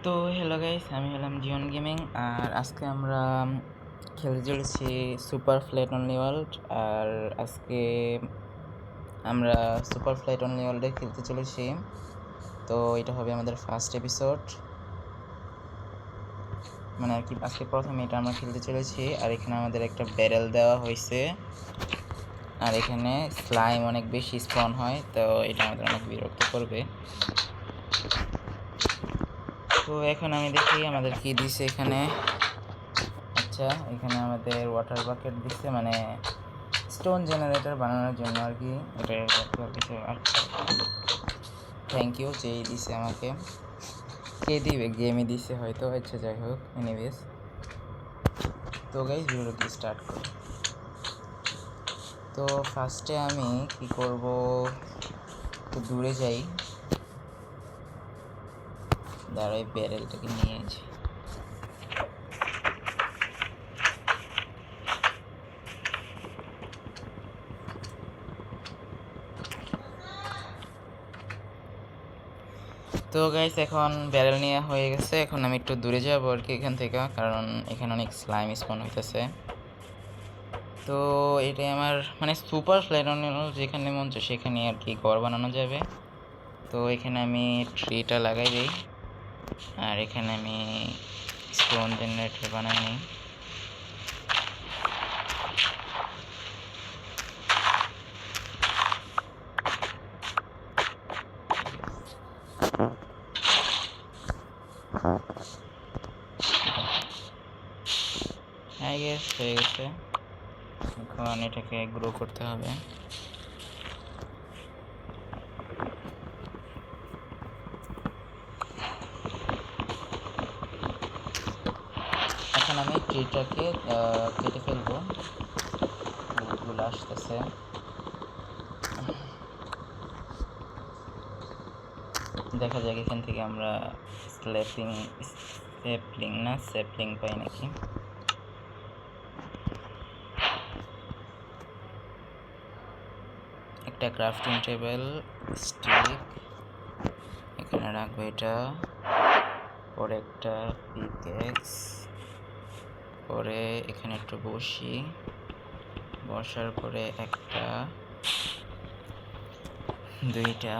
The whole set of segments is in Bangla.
তো হ্যালো গাইস, আমি হলাম জিওন গেমিং। আর আজকে আমরা খেলতে চলেছি সুপার ফ্লাইট অনলি ওয়ার্ল্ড। আর আজকে আমরা সুপার ফ্লাইট অনলি ওয়ার্ল্ডে খেলতে চলেছি। তো এটা হবে আমাদের ফার্স্ট এপিসোড, মানে আর কি আজকে প্রথমে এটা আমরা খেলতে চলেছি। আর এখানে আমাদের একটা ব্যারেল দেওয়া হয়েছে, আর এখানে স্লাইম অনেক বেশি স্পন হয়, তো এটা আমাদের অনেক বিরক্ত করবে। তো এখন আমি দেখি আমাদের কি দিছে এখানে। আচ্ছা, এখানে আমাদের ওয়াটার বাকেট দিচ্ছে, মানে স্টোন জেনারেটর বানানোর জন্য আর কি। এটা কিছু আর থ্যাংক ইউ যেই দিছে আমাকে। কে দিবে? গেমই দিছে হয়তো। আচ্ছা, যাই হোক, এনিওয়েজ। তো গাইস, ভিডিওটি স্টার্ট করি। তো ফার্স্টে আমি কি করব, একটু দূরে যাই, দাঁড়াই ব্যারেলটাকে নিয়ে যাই। তো গাইস, এখন ব্যারেল নিয়ে হয়ে গেছে। এখন আমি একটু দূরে যাবো আর কি এখান থেকে, কারণ এখানে অনেক স্লাইম স্পন হইতেছে। তো এটাই আমার মানে সুপার ফ্লাইট যেখানে মন চায় সেখানে আর কি ঘর বানানো যাবে। তো এখানে আমি ট্রিটা লাগাই দিই, আর এখানে আমি স্টোন জেনারেটর বানাই নিই। হয়ে গেছে। এখন এটাকে গ্রো করতে হবে। এখন আমি ট্রিটাকে কেটে ফেলবো, ফুলগুলো আসতেছে। দেখা যাক এখান থেকে আমরা স্যাপলিং পাই নাকি। একটা ক্রাফটিং টেবিল, স্টিক এখানে রাখবো, এটা পরে একটা পিকেক্স, পরে এখানে একটু বসার পরে একটা, দুইটা,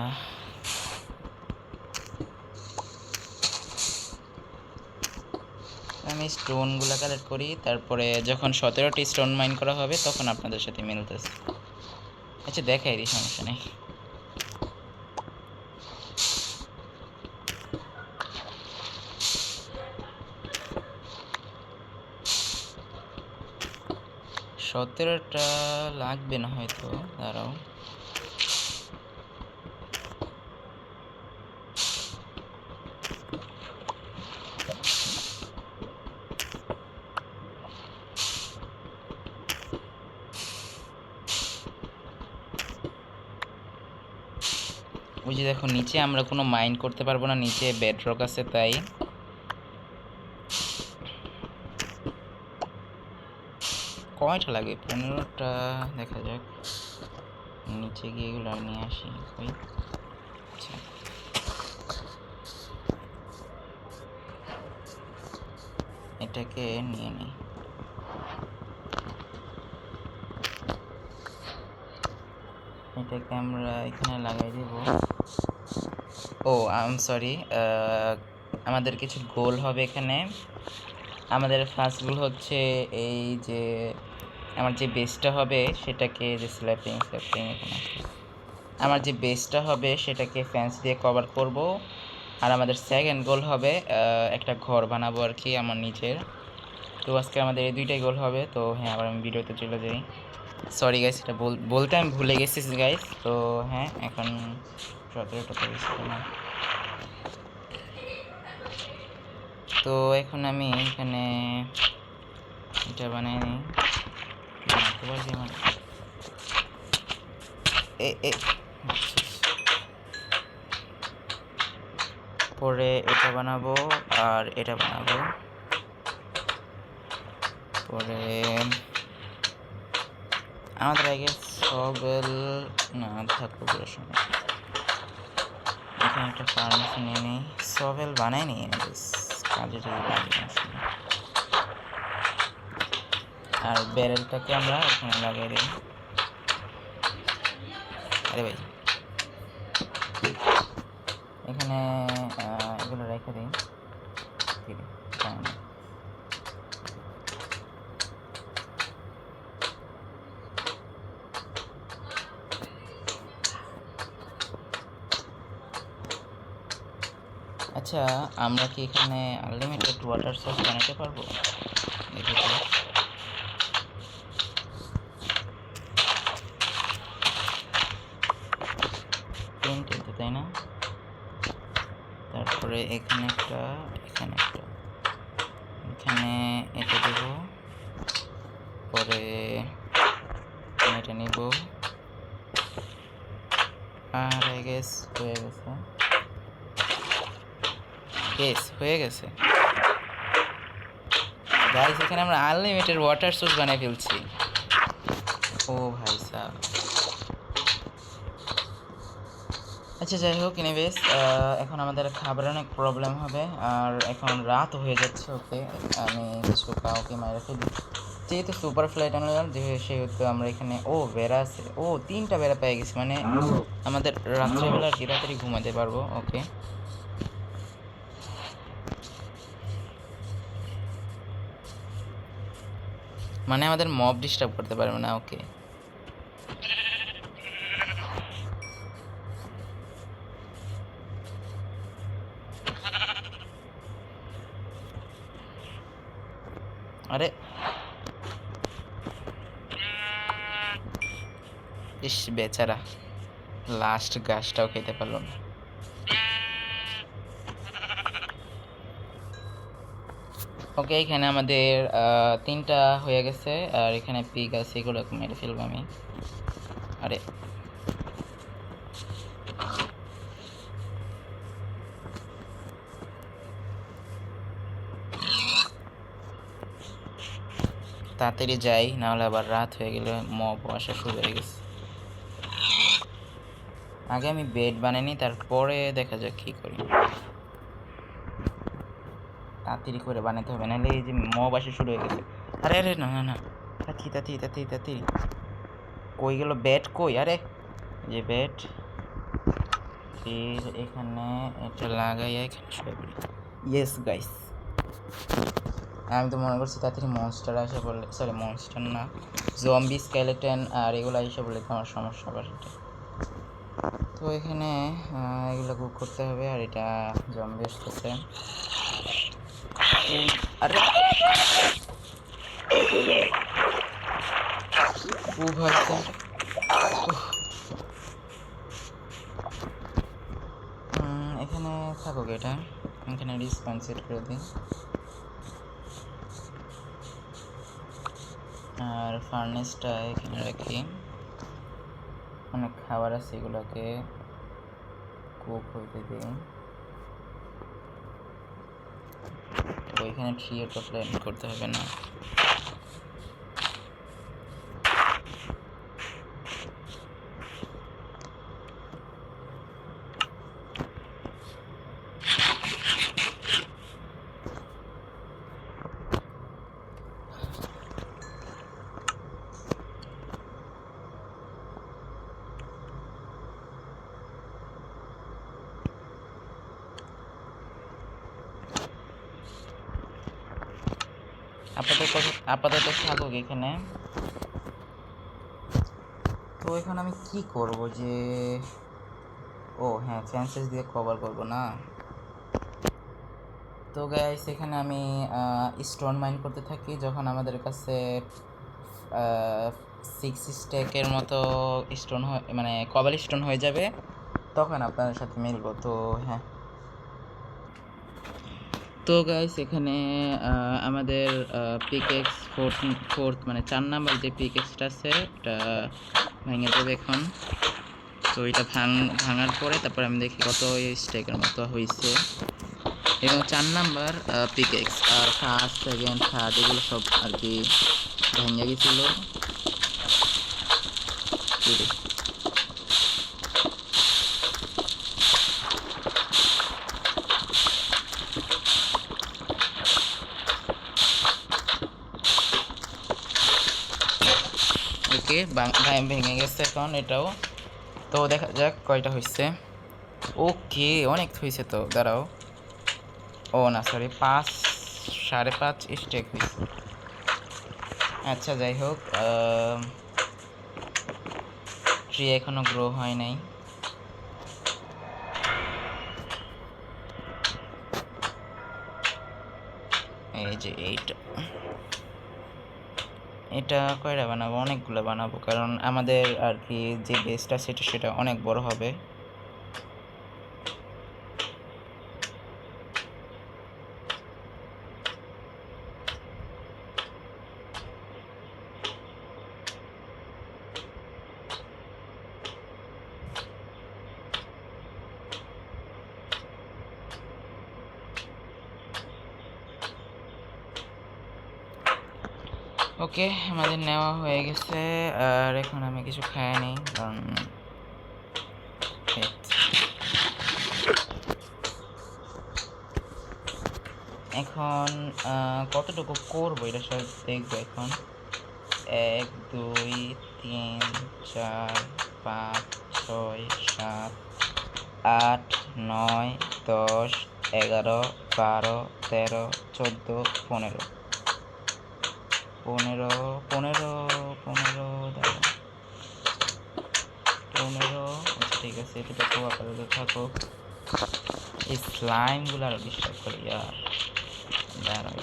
আমি স্টোনগুলো কালেক্ট করি। তারপরে যখন 17টি স্টোন মাইন করা হবে তখন আপনাদের সাথে মিলতেছে। আচ্ছা, দেখাই দিই, সমস্যা নেই। সতেরোটা লাগবে না হয়তো, দাঁড়াও। ওই যে দেখো, নিচে আমরা কোনো মাইন্ড করতে পারবো না, নিচে বেডরক আছে, তাই কয়টা লাগে? 15টা। দেখা যাক, নিচে গিয়ে এগুলো নিয়ে আসি। ওই আচ্ছা, এটাকে নিয়ে নিই। এটাকে আমরা এখানে লাগাই দেব। ও আই এম সরি, আমাদের কিছু গোল হবে এখানে। আমাদের ফার্স্ট গোল হচ্ছে এই যে আমার যে বেসটা হবে সেটাকে, যে স্ল্যাপিং এখানে আমার যে বেসটা হবে সেটাকে ফ্যান্স দিয়ে কভার করব। আর আমাদের সেকেন্ড গোল হবে একটা ঘর বানাবো আর কি আমার নিচের। তো আজকে আমাদের এই দুইটাই গোল হবে। তো হ্যাঁ, আবার আমি ভিডিওতে চলে যাই। সরি গাইস, এটা বলতে আমি ভুলে গেছি গাইস। তো হ্যাঁ, এখন 17টা তো না। তো এখন আমি এখানে এটা বানাই নিই, বানাতে পারছি আমার পরে এটা বানাবো আর এটা বানাবো। পরে আমাদের আগে সবেল না থাকবো, সমস্যা এখানে একটা ফার্মেসি নিয়ে নিই, সভেল বানাই নিয়ে কাজের লাগে আসলে। আর ব্যারেলটাকে আমরা এখানে লাগিয়ে দিই। আরে ভাই এখানে এগুলো রেখে দিই। আচ্ছা, আমরা কি এখানে আনলিমিটেড ওয়াটার সোর্স বানাতে পারবো? দেখি তো। তিনটে তো, তাই না? তারপরে এখানে একটা, এখানে একটা, এখানে এটা দেব, পরে এটা নিব। আর আই গেস হয়ে গেছে। হয়ে গেছে গাইস, এখানে আমরা আনলিমিটেড ওয়াটার সোর্স বানিয়ে ফেলছি। ও ভাই সাহ। আচ্ছা যাই হোক, এনিওয়েজ এখন আমাদের খাবারের অনেক প্রবলেম হবে, আর এখন রাত হয়ে যাচ্ছে। ওকে, আমি কিছু কাউকে মারা ফেলি, যেহেতু সুপার ফ্লাইট আনলাম সেহেতু আমরা এখানে বেড়া আছে। 3টা বেড়া পেয়ে গেছি, মানে আমাদের রাত্রেবেলা আর কি তাড়াতাড়ি ঘুমাতে পারবো। ওকে, মানে আমাদের মব ডিস্টার্ব করতে পারবে না। ওকে, আরে ইস বেচারা, লাস্ট গাছটাও খেতে পারলো না। ওকে, এখানে আমাদের 3টা হয়ে গেছে, আর এখানে পিগ আছে, এগুলো মেরে ফেলবো আমি। আরে তাড়াতাড়ি যাই, নাহলে আবার রাত হয়ে গেলে মব আসা শুরু হয়ে গেছে। আগে আমি বেড বানাইনি, তারপরে দেখা যাক কী করি। তাড়াতাড়ি করে বানাতে হবে, নাহলে এই যে মব আসা শুরু হয়ে গেছে। আরে আরে না না না, তাড়াতাড়ি কই গেল বেড? কই? আরে যে বেড, ফির এখানে এটা লাগাইয়া এখানে শুয়ে পড়ি। ইয়েস গাইস, আমি তো মনে করছি তাড়াতাড়ি মনস্টার আসে বললে, সরি মনস্টার না, জম্বি, স্কেলেটন আর এগুলো এসে বলে তো আমার সমস্যা আবার এটা। তো এখানে এগুলো কুক করতে হবে, আর এটা জম্বি আসতেছে। আরে ভাই, এখানে থাকুক, এটা এখানে রিসপন্স সেট করে দিই। আর ফার্নেসটা এখানে রাখি, অনেক খাবার আছে, এগুলোকে কুক হইতে দিই। ওইখানে ট্রিও তো প্ল্যান করতে হবে না। আপাতত থাকুক এখানে। তো এখন আমি কি করব যে, হ্যাঁ ফ্যান্সেস দিয়ে কভার করব না। তো গাইস, এখানে আমি স্টোন মাইন করতে থাকি। যখন আমাদের কাছে 6 স্ট্যাকের মতো স্টোন মানে কভার স্টোন হয়ে যাবে, তখন আপনাদের সাথে মিলবো। তো হ্যাঁ, তো গাইস এখানে আমাদের পিকেক্স ফোর্থ মানে 4 নাম্বার যে পিকেক্সটা আছে এটা ভেঙে দেবে এখন। তো এটা ভাঙার পরে তারপর আমি দেখি কত স্টেকের মতো হয়েছে। এবং 4 নাম্বার পিকেক্স আর ফার্স্ট, সেকেন্ড, থার্ড এগুলো সব আর কি ভেঙে গেছিল। ওকে ভেঙে গেছে এখন এটাও। তো দেখা যাক কয়টা হয়েছে। ওকে অনেক হয়েছে তো, দাঁড়াও। ও না সরি, 5.5 স্টেক হয়েছে। আচ্ছা যাই হোক, ট্রি এখনো গ্রো হয় নাই। এই যে এটা কয়টা বানাবো? অনেকগুলো বানাবো, কারণ আমাদের আর কি যে বেসটা সেটা অনেক বড় হবে। ওকে, আমাদের নেওয়া হয়ে গেছে। আর এখন আমি কিছু খাই নিই, কারণ এখন কতটুকু করবো এটা সব দেখবো এখন। 1 2 3 4 5 6 7 8 9 10 11 12 13 14 15 15 15 15 দাঁড়া 15। আচ্ছা ঠিক আছে, এটা তো আপাতত থাকুক। এই স্লাইমগুলো আরো ডিস্টার্ব করে यार। দাঁড়াও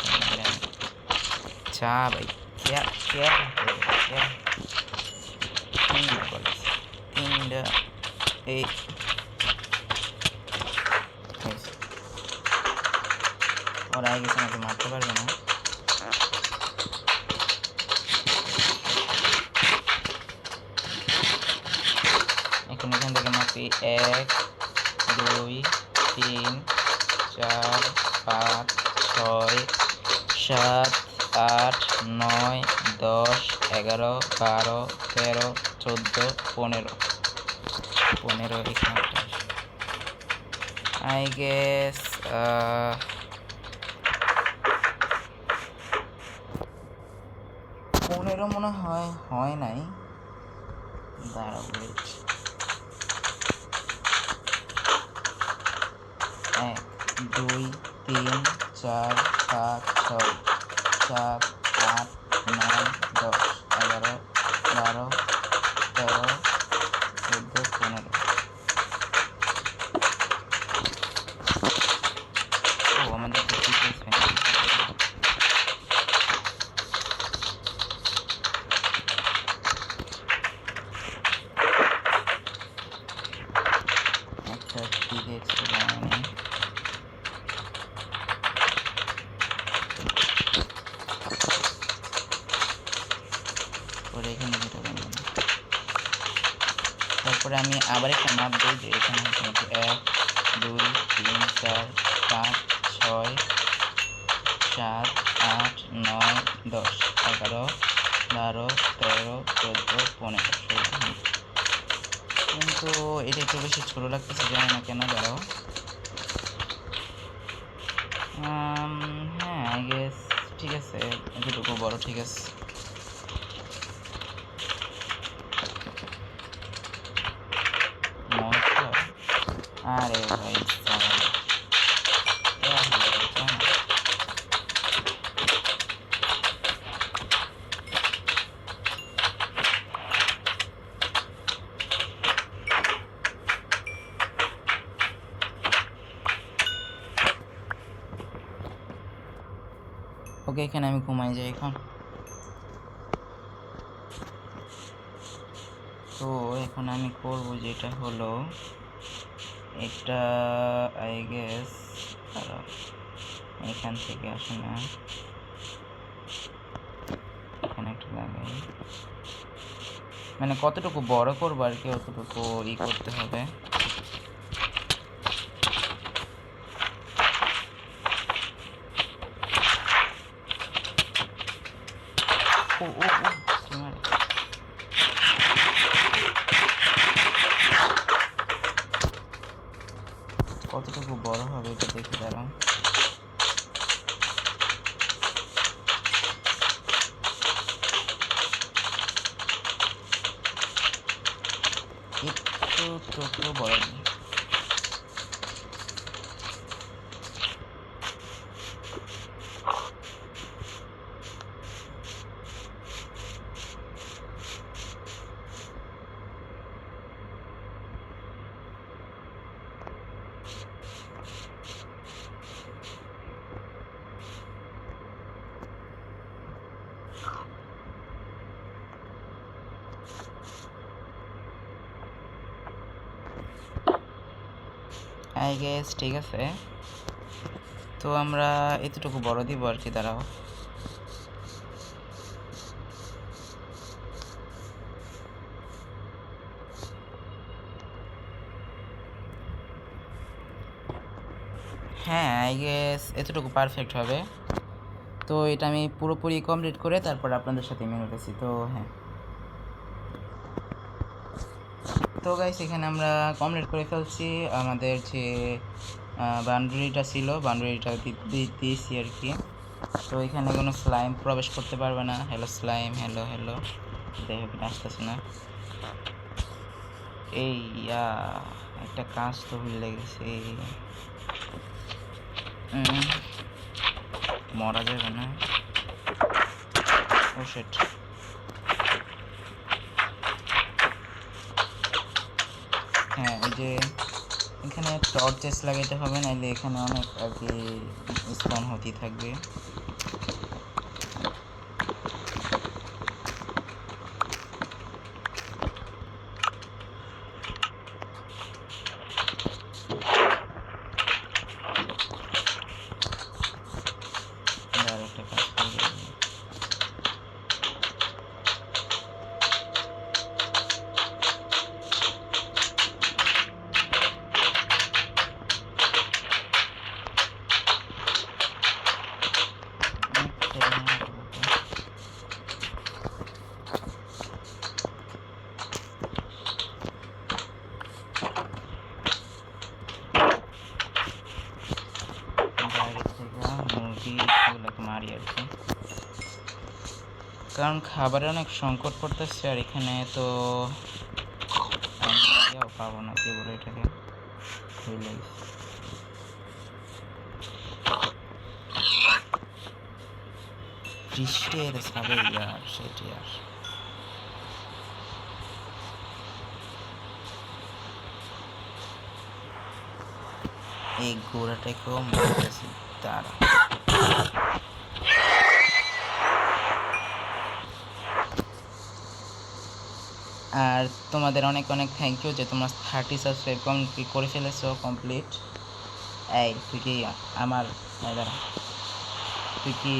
চা ভাই, क्या क्या क्या তিনটা এই ওরা আগে গেছে, আমাকে মারতে পারবে না। এখন এখান থেকে মাপি 1 2 3 4 5 6 7 8 9 10 11 12 13 14 15 15 এখানে আই গেস। 15 মনে হয় নাই। দাঁড়াও ওয়েট, 1 2 3 4 5 6 7 8 9 10 11 12 13 14 15। ও আমাদের তো ডিটেলস ফ্যামিলি। আচ্ছা ঠিক আছে, বানাই পরে এখানে যেটা বানাবো। তারপরে আমি আবার একটা মাপ দিই যে এখানে হচ্ছে 1 2 3 4 5 6 7 8 9 10 11 12 13 14 15 16। কিন্তু এটা একটু বেশি ছোটো লাগতেছে, জানি না কেন। দাঁড়াও, হ্যাঁ আই গেস ঠিক আছে, এতটুকু বড় ঠিক আছে। আরে ভাই ওকে, এখানে আমি ঘুমাই যাই এখন। তো এখন আমি করব যেটা হলো এটা আই গেস এখান থেকে আসে না, এখানে একটা লাগাই। মানে কতটুকু বড় করবো আর কি, অতটুকু করতে হবে। ও ও ও কতটুকু বড় হবে এটা দেখে দাঁড়াও। একটু বড় দিই। আই গেস ঠিক আছে। তো আমরা এতটুকু বড় দিব আর কি। দাঁড়াও, হ্যাঁ আই গেস এতটুকু পারফেক্ট হবে। তো এটা আমি পুরোপুরি কমপ্লিট করে তারপর আপনাদের সাথে মিলতেছি। তো হ্যাঁ, তো গাইস এখানে আমরা কমপ্লিট করে ফেলছি। আমাদের যে বাউন্ডারিটা ছিল, বাউন্ডারিটা দিয়েছি আর কি। তো এখানে কোনো স্লাইম প্রবেশ করতে পারবে না। হ্যালো স্লাইম, হ্যালো হ্যালো, দেখো কিনা আসতেছে না। এই একটা কাজ তো ভুলে গেছি, মরা যাবে না। ও শিট, হ্যাঁ ওই যে এখানে টর্চেস লাগাইতে হবে, নাইলে এখানে অনেক আর কি স্পন হতেই থাকবে। একটা কাজ করবে, মুরগিগুলোকে মারি আর কি, কারণ খাবারের অনেক সংকট পড়তেছে। আর এখানে তো পাবো না, কি বলে এটাকে, বৃষ্টির সাবে ইয়ার সেটি। আর এই ঘোড়াটাকেও মারতেছি তারা। আর তোমাদের অনেক অনেক থ্যাংক ইউ যে তোমরা 30 সাবস্ক্রাইব কমপ্লিট করে ফেলেছো কমপ্লিট। এই তুই কি আমার দাঁড়া, তুই কি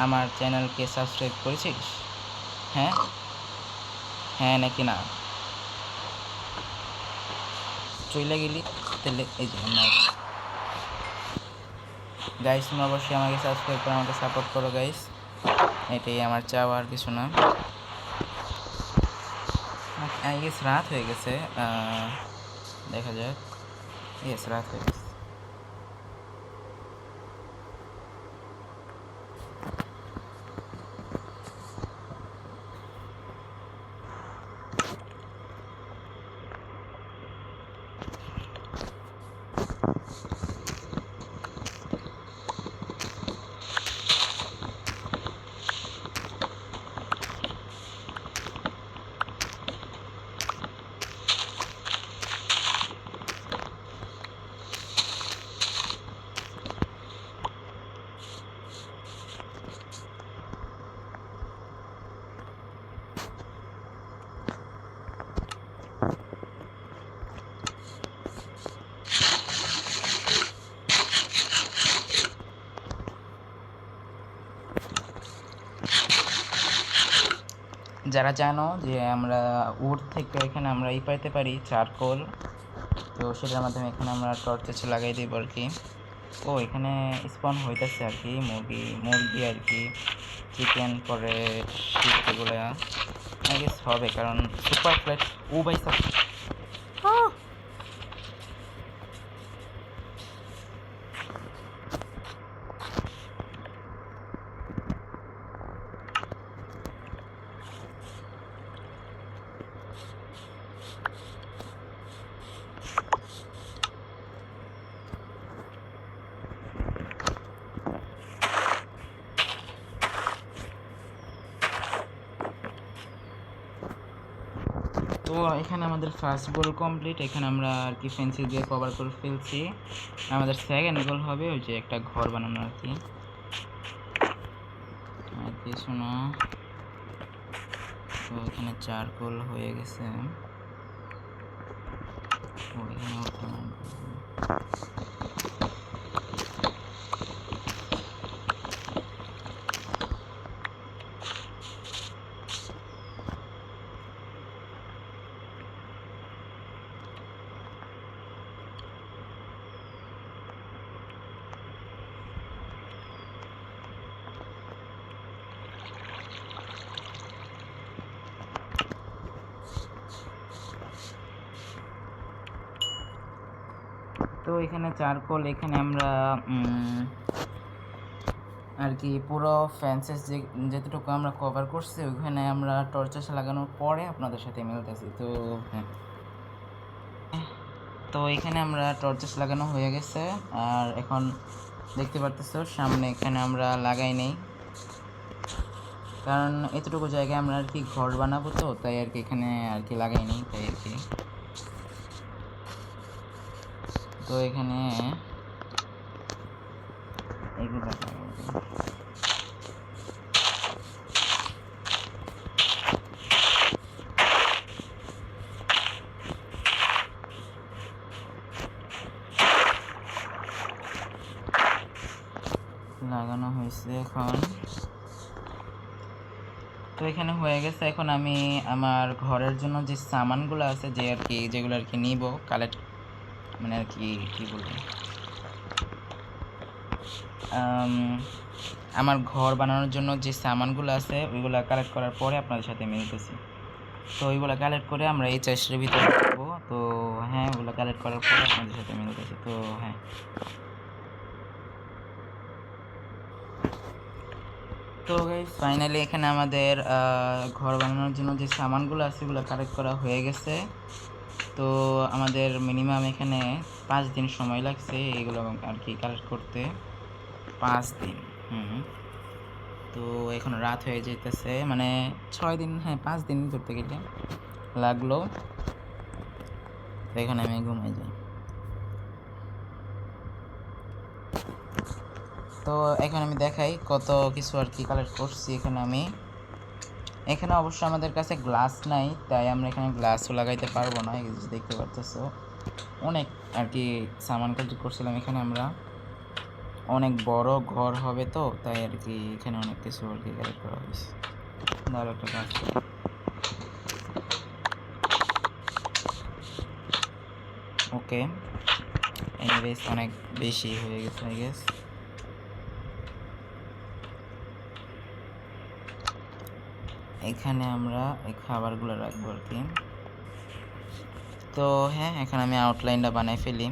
আমার চ্যানেলকে সাবস্ক্রাইব করেছিস? হ্যাঁ হ্যাঁ নাকি না? চলে গেলি তাহলে। এই যে আমার গাইস, তোমরা অবশ্যই আমাকে সাবস্ক্রাইব করে আমাকে সাপোর্ট করো গাইস, এটাই আমার চাওয়া, আর কিছু না। আই গেস রাত হয়ে গেছে, দেখা যাক। ইয়েস, রাত হয়ে গেছে। যারা জানো যে আমরা উড থেকে এখানে আমরা পাইতে পারি চারকোল, তো সেটার মাধ্যমে এখানে আমরা টর্চ লাগাই দিব আর কি। ও এখানে স্পন হইতেছে আর কি মুরগি আর কি, চিকেন, পরে শিপ, এগুলো আই গেস হবে, কারণ সুপার ফ্ল্যাট। ও ভাই সব তো এখানে আমাদের ফার্স্ট গোল কমপ্লিট। এখানে আমরা আর কি ফেন্সি দিয়ে কভার করে ফেলছি। আমাদের সেকেন্ড গোল হবে ওই যে একটা ঘর বানানো আর কি, আর কিছু না। তো এখানে 4 গোল হয়ে গেছে। ও এখানে তো এখানে 4 গোল। এখানে আমরা আর কি পুরো ফেন্সেস যেতটুকু আমরা কভার করছি ওইখানে আমরা টর্চেস লাগানোর পরে আপনাদের সাথে মিলতেছি। তো হ্যাঁ, তো এখানে আমরা টর্চেস লাগানো হয়ে গেছে। আর এখন দেখতে পারতেছো সামনে এখানে আমরা লাগাই নেই, কারণ এতটুকু জায়গায় আমরা আর কি ঘর বানাবো, তো তাই আর কি এখানে আর কি লাগাই নেই, তাই আর কি। তো এখানে এগুলো লাগানো হয়েছে এখন। তো এখানে হয়ে গেছে। এখন আমি আমার ঘরের জন্য যে সামানগুলো আছে, যে আর কি যেগুলো আর কি নিব কালেক্ট, মানে আর কি কী বলবো, আমার ঘর বানানোর জন্য যে সামানগুলো আছে ওইগুলো কালেক্ট করার পরে আপনাদের সাথে মিলতেছি। তো ওইগুলো কালেক্ট করে আমরা এই চেস্টের ভিতরে রাখবো। তো হ্যাঁ, ওগুলো কালেক্ট করার পরে আপনাদের সাথে মিলতেছি। তো হ্যাঁ, তো গাইস ফাইনালি এখানে আমাদের ঘর বানানোর জন্য যে সামানগুলো আছে ওগুলো কালেক্ট করা হয়ে গেছে। তো আমাদের মিনিমাম এখানে 5 দিন সময় লাগছে এগুলো আর কি কালেক্ট করতে, 5 দিন। তো এখন রাত হয়ে যেতেছে, মানে 6 দিন, হ্যাঁ 5 দিন ধরতে গেলে লাগলো। তো এখানে আমি ঘুমাই যাই। তো এখন আমি দেখাই কত কিছু আর কি কালেক্ট করছি। এখানে অবশ্য আমাদের কাছে গ্লাস নাই, তাই আমরা এখানে গ্লাসও লাগাইতে পারবো না। এই যে দেখতে পারতেছো অনেক আর কি সামান কালেক্ট করছিলাম। এখানে আমরা অনেক বড় ঘর হবে, তো তাই আর কি এখানে অনেক কিছু আর কি কালেক্ট করা হয়েছে। দাঁড়াও একটা কাজ করি। ওকে, এনিওয়েজ অনেক বেশি হয়ে গেছে আই গেস। এখানে আমরা এই খাবারগুলো রাখবো আর কি। তো হ্যাঁ, এখন আমি আউটলাইনটা বানাই ফেলি।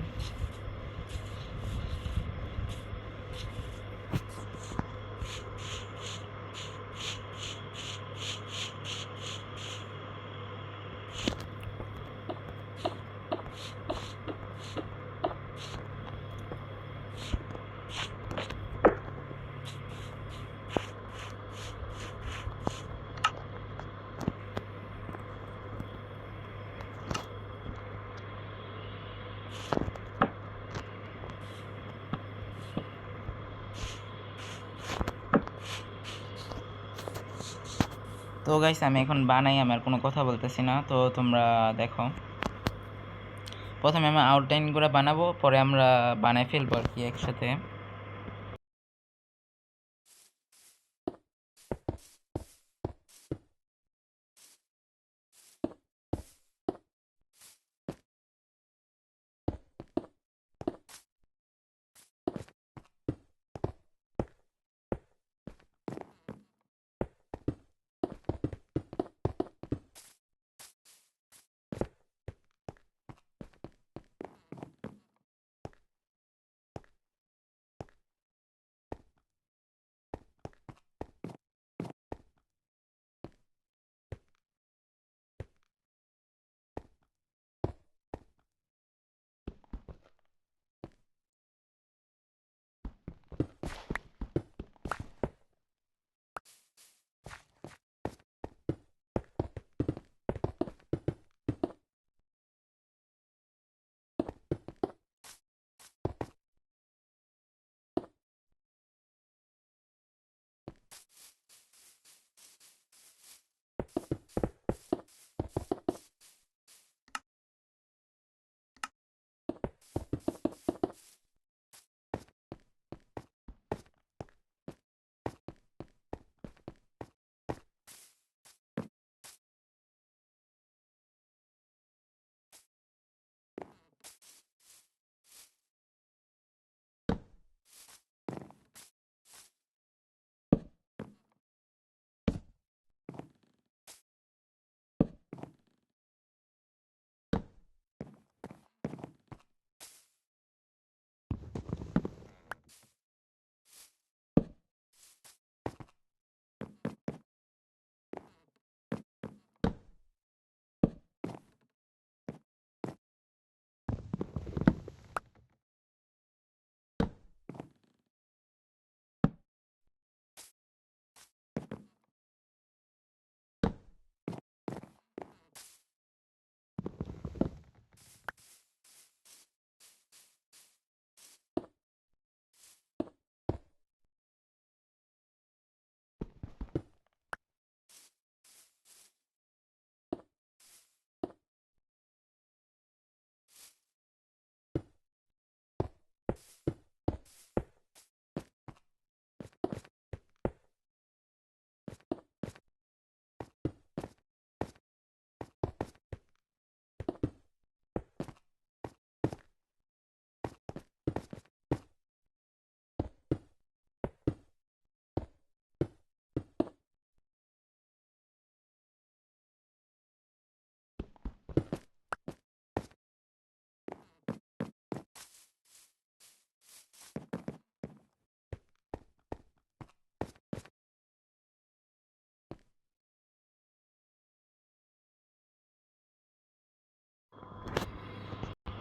তো গাইস আমি এখন বানাই, আমি আর কোনো কথা বলতেছি না। তো তোমরা দেখো, প্রথমে আমি আউটলাইনগুলো বানাবো, পরে আমরা বানাই ফেলবো আর কি একসাথে।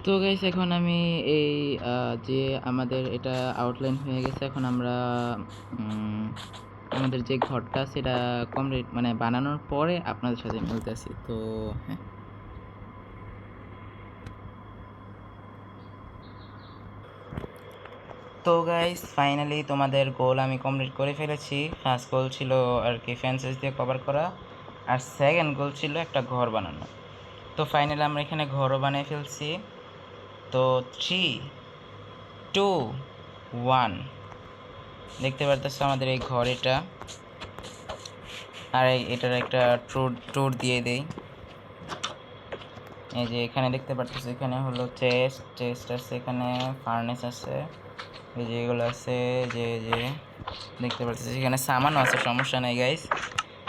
তো গাইস এখন আমি এই যে আমাদের এটা আউটলাইন হয়ে গেছে, এখন আমরা আমাদের যে ঘরটা সেটা কমপ্লিট মানে বানানোর পরে আপনাদের সাথে মিলতেছি। তো হ্যাঁ, তো গাইস ফাইনালি তোমাদের গোল আমি কমপ্লিট করে ফেলেছি। ফার্স্ট গোল ছিল আর কি ফেন্সেস দিয়ে কভার করা, আর সেকেন্ড গোল ছিল একটা ঘর বানানো। তো ফাইনালি আমরা এখানে ঘরও বানিয়ে ফেলছি। তো 3, 2, 1 দেখতে পারতেছো আমাদের এই ঘর এটা। আর এটার একটা ট্যুর দিয়ে দেই। এই যে এখানে দেখতে পারতেছো, এখানে হলো চেস্ট আছে, এখানে ফার্নেস আছে, এই যে এগুলো আছে, যে দেখতে পারতেছি এখানে সামানও আছে, সমস্যা নেই গাইস।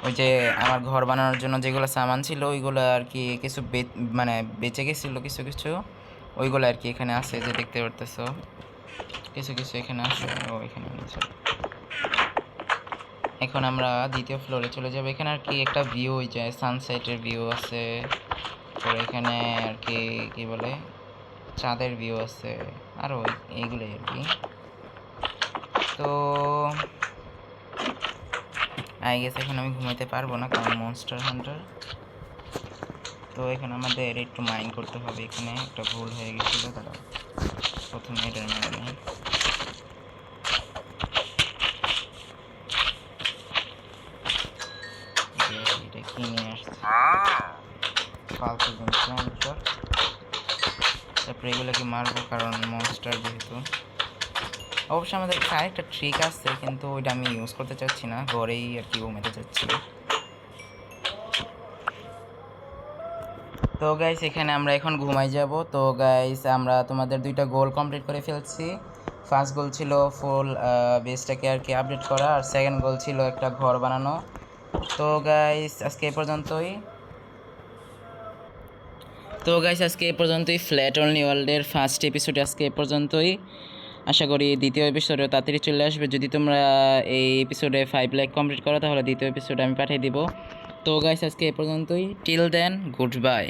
ওই যে আমার ঘর বানানোর জন্য যেগুলো সামান ছিল ওইগুলো আর কি কিছু মানে বেঁচে গেছিলো কিছু কিছু, ওইগুলো আর কি এখানে আছে, যে দেখতে পারতেছো কিছু কিছু এখানে আছে। ও এখানে নিচে। এখন আমরা দ্বিতীয় ফ্লোরে চলে যাবো। এখানে আর কি একটা ভিউ, ওই যে সানসেটের ভিউ আছে, তো এখানে আর কি কি বলে চাঁদের ভিউ আছে, আরও এইগুলোই আর কি। তো আই গেস এখন আমি ঘুমাইতে পারবো না, কারণ মনস্টার হান্টার। তো এখানে আমাদের একটু মাইন্ড করতে হবে, এখানে একটা ভুল হয়ে গেছিলো, তারা প্রথমে এটার মানে এটা কি নিয়ে আসছে ফালতু জিনিস, তারপরে এগুলোকে মারবো কারণ মনস্টার যেহেতু। অবশ্য আমাদের আরেকটা ট্রিক আছে, কিন্তু ওইটা আমি ইউজ করতে চাচ্ছি না, ঘরেই আর কি ঘুমাতে চাচ্ছি। তো গাইস এখানে আমরা এখন ঘুমাই যাব। তো গাইস আমরা তোমাদের দুইটা গোল কমপ্লিট করে ফেলছি। ফার্স্ট গোল ছিল ফুল বেসটাকে আর কি আপডেট করা, আর সেকেন্ড গোল ছিল একটা ঘর বানানো। তো গাইস আজকে এ পর্যন্তই ফ্ল্যাট অনলি ওয়ার্ল্ডের ফার্স্ট এপিসোড আজকে এ পর্যন্তই। আশা করি দ্বিতীয় এপিসোডেও তাড়াতাড়ি চলে আসবে। যদি তোমরা এই এপিসোডে 5 লাইক কমপ্লিট করো তাহলে দ্বিতীয় এপিসোডে আমি পাঠিয়ে দিব। তো গাইস আজকে এ পর্যন্তই, টিল দেন গুড বাই।